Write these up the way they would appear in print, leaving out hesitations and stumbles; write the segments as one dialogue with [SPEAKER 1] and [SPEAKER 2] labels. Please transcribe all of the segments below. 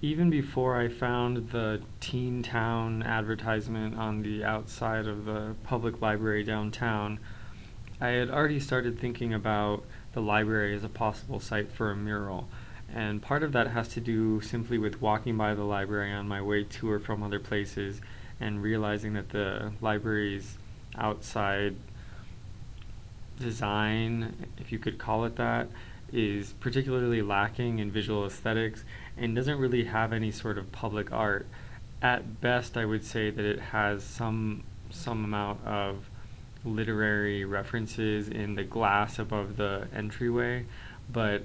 [SPEAKER 1] even before I found the Teen Town advertisement on the outside of the public library downtown, I had already started thinking about the library as a possible site for a mural. And part of that has to do simply with walking by the library on my way to or from other places and realizing that the library's outside design, if you could call it that, is particularly lacking in visual aesthetics and doesn't really have any sort of public art. At best, I would say that it has some amount of literary references in the glass above the entryway, but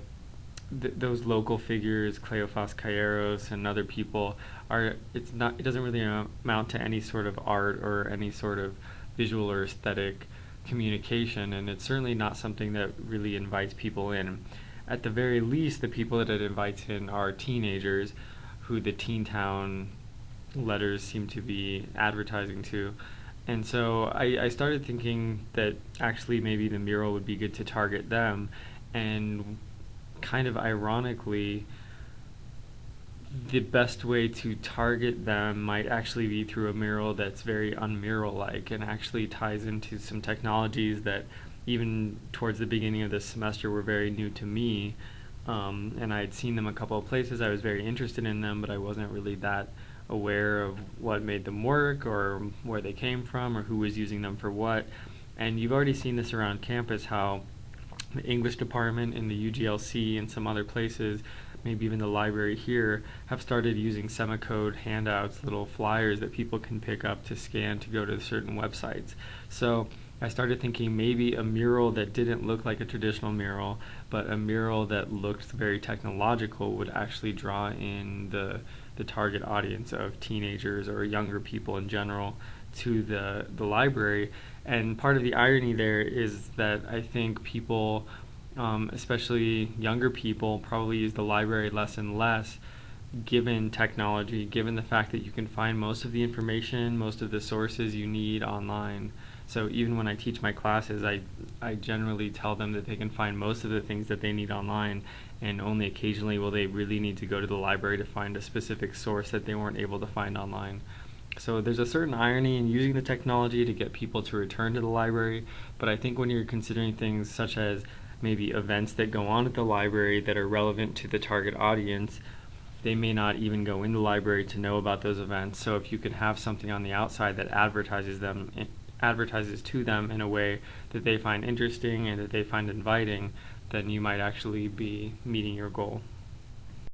[SPEAKER 1] those local figures, Cleofas Calleros and other people, it doesn't really amount to any sort of art or any sort of visual or aesthetic communication, and it's certainly not something that really invites people in. At the very least, the people that it invites in are teenagers who the Teen Town letters seem to be advertising to. And so I started thinking that actually maybe the mural would be good to target them, and kind of ironically, the best way to target them might actually be through a mural that's very unmural-like and actually ties into some technologies that even towards the beginning of this semester were very new to me. And I had seen them a couple of places. I was very interested in them, but I wasn't really that aware of what made them work or where they came from or who was using them for what. And you've already seen this around campus, how the English department in the UGLC and some other places, maybe even the library here, have started using Semacode handouts, little flyers that people can pick up to scan to go to certain websites. So I started thinking maybe a mural that didn't look like a traditional mural, but a mural that looked very technological would actually draw in the target audience of teenagers or younger people in general to the library. And part of the irony there is that I think people, especially younger people, probably use the library less and less given technology, given the fact that you can find most of the information, most of the sources you need online. So even when I teach my classes, I generally tell them that they can find most of the things that they need online, and only occasionally will they really need to go to the library to find a specific source that they weren't able to find online. So there's a certain irony in using the technology to get people to return to the library, but I think when you're considering things such as maybe events that go on at the library that are relevant to the target audience, they may not even go in the library to know about those events. So if you could have something on the outside that advertises to them in a way that they find interesting and that they find inviting, then you might actually be meeting your goal.